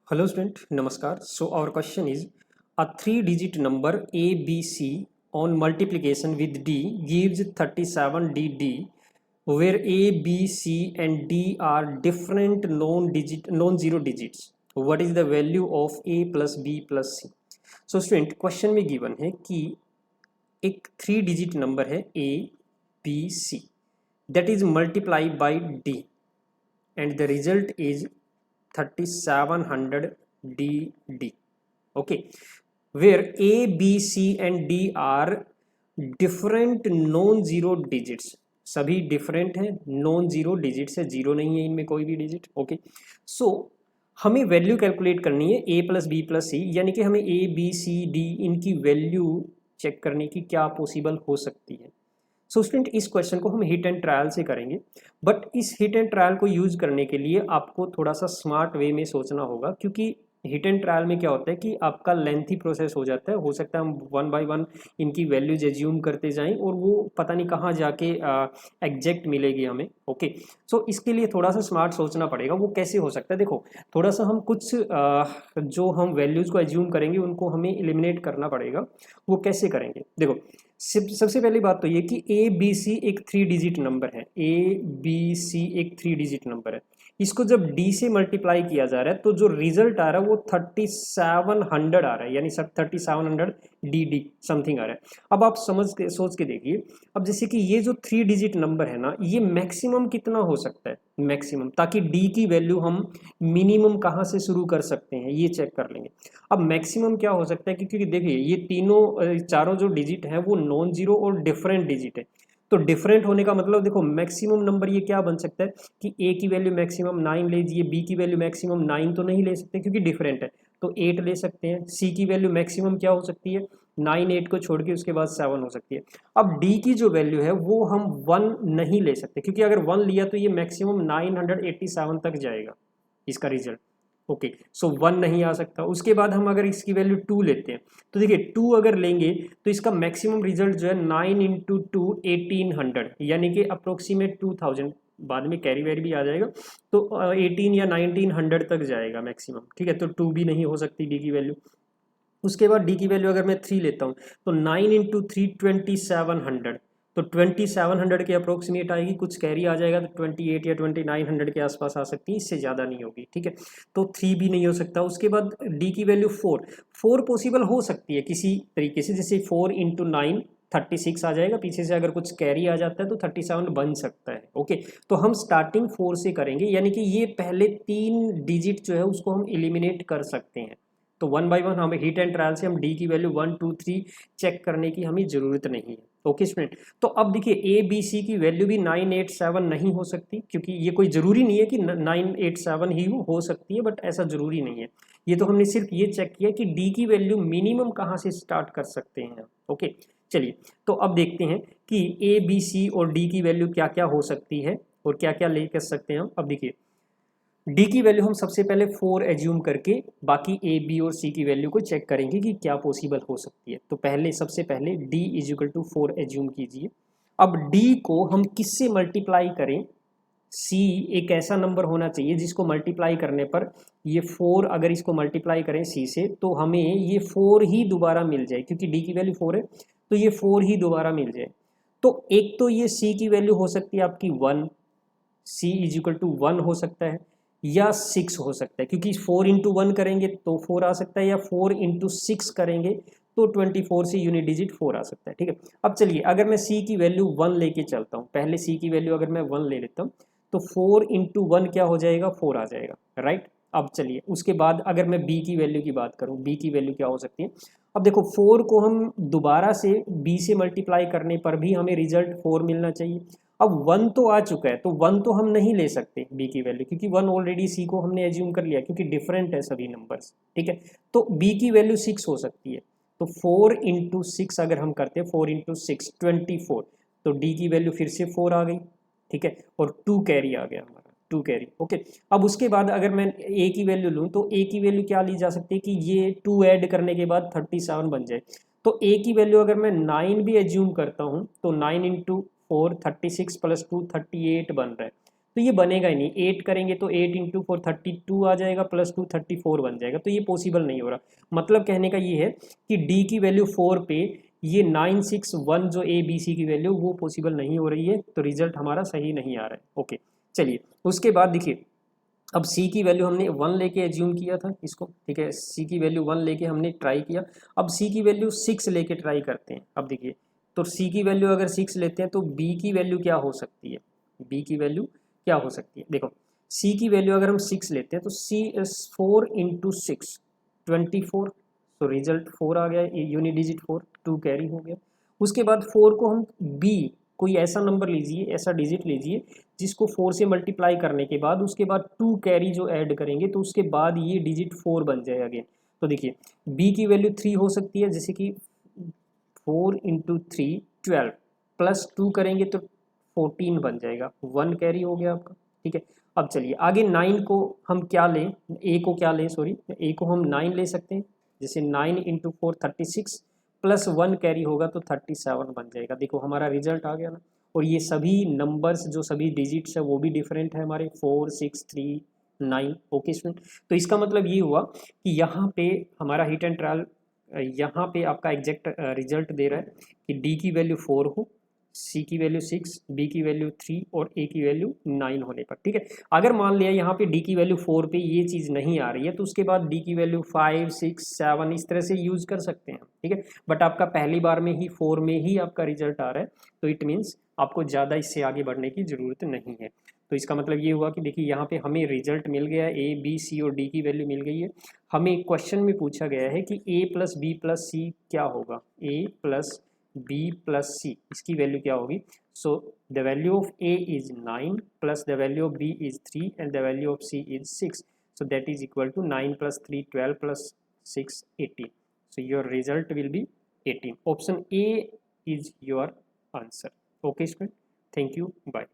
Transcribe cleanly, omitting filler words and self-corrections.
Hello student, Namaskar. So our question is a three-digit number ABC on multiplication with D gives 37DD where A, B, C and D are different non-zero digits. What is the value of A plus B plus C? So student question में given है कि एक three digit number है A, B, C that is multiplied by D and the result is 3700 DD. Okay, where A, B, C and D are different non-zero digits. सभी different हैं, non zero digits है, zero नहीं है इनमें कोई भी digit. Okay, सो हमें value calculate करनी है ए प्लस बी प्लस सी, यानी कि हमें ए बी सी डी इनकी वैल्यू चेक करने की क्या पॉसिबल हो सकती है. सो स्टूडेंट इस क्वेश्चन को हम हिट एंड ट्रायल से करेंगे, बट इस हिट एंड ट्रायल को यूज करने के लिए आपको थोड़ा सा स्मार्ट वे में सोचना होगा, क्योंकि हिट एंड ट्रायल में क्या होता है कि आपका लेंथी प्रोसेस हो जाता है. हो सकता है हम वन बाय वन इनकी वैल्यूज एज्यूम करते जाएं और वो पता नहीं कहाँ जाके एग्जैक्ट मिलेगी हमें. ओके, सो इसके लिए थोड़ा सा स्मार्ट सोचना पड़ेगा. वो कैसे हो सकता है, देखो थोड़ा सा हम कुछ जो हम वैल्यूज को एज्यूम करेंगे उनको हमें एलिमिनेट करना पड़ेगा. वो कैसे करेंगे, देखो सबसे पहली बात तो ये कि ए बी सी एक थ्री डिजिट नंबर है. ए बी सी एक थ्री डिजिट नंबर है. इसको जब डी से मल्टीप्लाई किया जा रहा है तो जो रिजल्ट आ रहा है वो 3700 आ रहा है, यानी सब 3700 डी डी समथिंग आ रहा है. अब आप सोच के देखिए, अब जैसे कि ये जो थ्री डिजिट नंबर है ना, ये मैक्सिमम कितना हो सकता है, मैक्सिमम, ताकि डी की वैल्यू हम मिनिमम कहाँ से शुरू कर सकते हैं ये चेक कर लेंगे. अब मैक्सिमम क्या हो सकता है, क्योंकि देखिए ये तीनों चारों जो डिजिट हैं वो नॉन जीरो और डिफरेंट डिजिट है. तो डिफरेंट होने का मतलब देखो मैक्सिमम नंबर ये क्या बन सकता है कि ए की वैल्यू मैक्सिमम 9 ले लीजिए, बी की वैल्यू मैक्सिमम 9 तो नहीं ले सकते क्योंकि डिफरेंट है, तो 8 ले सकते हैं. सी की वैल्यू मैक्सिमम क्या हो सकती है, 9 8 को छोड़ के उसके बाद 7 हो सकती है. अब डी की जो वैल्यू है वो हम 1 नहीं ले सकते, क्योंकि अगर 1 लिया तो ये मैक्सिमम 987 तक जाएगा इसका रिजल्ट. ओके, सो 1 नहीं आ सकता. उसके बाद हम अगर इसकी वैल्यू 2 लेते हैं तो देखिए 2 अगर लेंगे तो इसका मैक्सिमम रिजल्ट जो है 9 इंटू 2 1800, यानी कि अप्रोक्सीमेट 2000. बाद में कैरी वैरी भी आ जाएगा तो 18 या 1900 तक जाएगा मैक्सिमम. ठीक है, तो 2 भी नहीं हो सकती डी की वैल्यू. उसके बाद डी की वैल्यू अगर मैं 3 लेता हूँ तो 9 इंटू 3 2700, तो 2700 के अप्रोक्सीमेट आएगी. कुछ कैरी आ जाएगा तो 28 या 2900 के आसपास आ सकती है, इससे ज़्यादा नहीं होगी. ठीक है, तो 3 भी नहीं हो सकता. उसके बाद डी की वैल्यू 4 पॉसिबल हो सकती है किसी तरीके से, जैसे 4 इंटू 9 36 आ जाएगा. पीछे से अगर कुछ कैरी आ जाता है तो 37 बन सकता है. ओके, तो हम स्टार्टिंग 4 से करेंगे, यानी कि ये पहले 3 डिजिट जो है उसको हम एलिमिनेट कर सकते हैं. तो वन बाय वन हमें हिट एंड ट्रायल से हम डी की वैल्यू 1 2 3 चेक करने की हमें ज़रूरत नहीं है. ओके स्टूडेंट, तो अब देखिए ए बी सी की वैल्यू भी 987 नहीं हो सकती, क्योंकि ये कोई ज़रूरी नहीं है कि 987 ही हो सकती है, बट ऐसा ज़रूरी नहीं है. ये तो हमने सिर्फ ये चेक किया कि डी की वैल्यू मिनिमम कहाँ से स्टार्ट कर सकते हैं. ओके, चलिए तो अब देखते हैं कि ए बी सी और डी की वैल्यू क्या क्या हो सकती है और क्या क्या ले कर सकते हैं हम. अब देखिए डी की वैल्यू हम सबसे पहले 4 एज्यूम करके बाकी ए बी और सी की वैल्यू को चेक करेंगे कि क्या पॉसिबल हो सकती है. तो सबसे पहले D is equal to 4 assume कीजिए. अब डी को हम किससे मल्टीप्लाई करें, सी एक ऐसा नंबर होना चाहिए जिसको मल्टीप्लाई करने पर ये 4, अगर इसको मल्टीप्लाई करें सी से तो हमें ये 4 ही दोबारा मिल जाए, क्योंकि डी की वैल्यू 4 है तो ये 4 ही दोबारा मिल जाए. तो एक तो ये सी की वैल्यू हो सकती है आपकी 1, सी इज इक्वल टू 1 हो सकता है, या 6 हो सकता है, क्योंकि 4 इंटू 1 करेंगे तो 4 आ सकता है, या 4 इंटू 6 करेंगे तो 24 से यूनिट डिजिट 4 आ सकता है. ठीक है, अब चलिए अगर मैं सी की वैल्यू 1 लेके चलता हूँ, पहले सी की वैल्यू अगर मैं 1 ले लेता हूँ तो 4 इंटू 1 क्या हो जाएगा, 4 आ जाएगा. राइट, अब चलिए उसके बाद अगर मैं बी की वैल्यू की बात करूँ, बी की वैल्यू क्या हो सकती है. अब देखो 4 को हम दोबारा से बी से मल्टीप्लाई करने पर भी हमें रिजल्ट 4 मिलना चाहिए. अब 1 तो आ चुका है तो 1 तो हम नहीं ले सकते बी की वैल्यू, क्योंकि 1 ऑलरेडी सी को हमने एज्यूम कर लिया, क्योंकि डिफरेंट है सभी नंबर्स. ठीक है, तो बी की वैल्यू 6 हो सकती है. तो 4 इंटू 6 अगर हम करते हैं, 4 इंटू 6 24, तो डी की वैल्यू फिर से 4 आ गई. ठीक है, और 2 कैरी आ गया हमारा, 2 कैरी. ओके, अब उसके बाद अगर मैं ए की वैल्यू लूँ तो ए की वैल्यू क्या ली जा सकती है कि ये 2 ऐड करने के बाद 37 बन जाए. तो ए की वैल्यू अगर मैं 9 भी एज्यूम करता हूँ तो 9 इंटू 4 36 प्लस 2 38 बन रहा है. तो ये बनेगा ही नहीं। 8 करेंगे तो 8 इंटू 4 32 आ जाएगा, प्लस 2 34 बन जाएगा, तो ये पॉसिबल नहीं हो रहा। मतलब कहने का ये है कि डी की वैल्यू 4 पे ये 961 जो ए बी सी की वैल्यू वो पॉसिबल नहीं हो रही है, तो रिजल्ट हमारा सही नहीं आ रहा है। ओके चलिए, उसके बाद देखिए अब सी की वैल्यू हमने 1 लेके एज्यूम किया था इसको, ठीक है, सी की वैल्यू 1 लेके हमने ट्राई किया। अब सी की वैल्यू 6 लेके ट्राई करते हैं। अब देखिए, तो सी की वैल्यू अगर 6 लेते हैं तो बी की वैल्यू क्या हो सकती है, बी की वैल्यू क्या हो सकती है। देखो सी की वैल्यू अगर हम 6 लेते हैं तो सी इज 4 इंटू 6 24, तो रिजल्ट 4 आ गया, यूनिट डिजिट 4, 2 कैरी हो गया। उसके बाद 4 को हम बी कोई ऐसा नंबर लीजिए, ऐसा डिजिट लीजिए जिसको 4 से मल्टीप्लाई करने के बाद उसके बाद 2 कैरी जो ऐड करेंगे तो उसके बाद ये डिजिट 4 बन जाए अगेन। तो देखिए बी की वैल्यू 3 हो सकती है, जैसे कि 4 इंटू 3 12, प्लस 2 करेंगे तो 14 बन जाएगा, 1 कैरी हो गया आपका, ठीक है। अब चलिए आगे 9 को हम क्या लें, ए को क्या लें, सॉरी ए को हम 9 ले सकते हैं, जैसे 9 इंटू 4 36, प्लस 1 कैरी होगा तो 37 बन जाएगा। देखो हमारा रिजल्ट आ गया ना। और ये सभी नंबर्स जो सभी डिजिट्स है वो भी डिफरेंट है हमारे, 4 6 3 9। ओके स्टूडेंट, तो इसका मतलब ये हुआ कि यहाँ पे हमारा हिट एंड ट्रायल, यहाँ पे आपका एग्जैक्ट रिजल्ट दे रहा है कि डी की वैल्यू 4 हो, सी की वैल्यू 6, बी की वैल्यू 3 और ए की वैल्यू 9 होने पर, ठीक है। अगर मान लिया यहाँ पे डी की वैल्यू 4 पे ये चीज़ नहीं आ रही है तो उसके बाद डी की वैल्यू 5 6 7 इस तरह से यूज कर सकते हैं, ठीक है। बट आपका पहली बार में ही 4 में ही आपका रिजल्ट आ रहा है, तो इट मीन्स आपको ज़्यादा इससे आगे बढ़ने की ज़रूरत नहीं है। तो इसका मतलब ये हुआ कि देखिए यहाँ पे हमें रिजल्ट मिल गया, ए बी सी और डी की वैल्यू मिल गई है। हमें क्वेश्चन में पूछा गया है कि A plus B plus C क्या होगा, A plus B plus C इसकी वैल्यू क्या होगी। So the value of A is 9 plus the value of B is 3 and the value of C is 6, so that is equal to 9 plus 3 12 plus 6 18, so your result will be 18. Option A is your answer. Okay student, thank you, bye.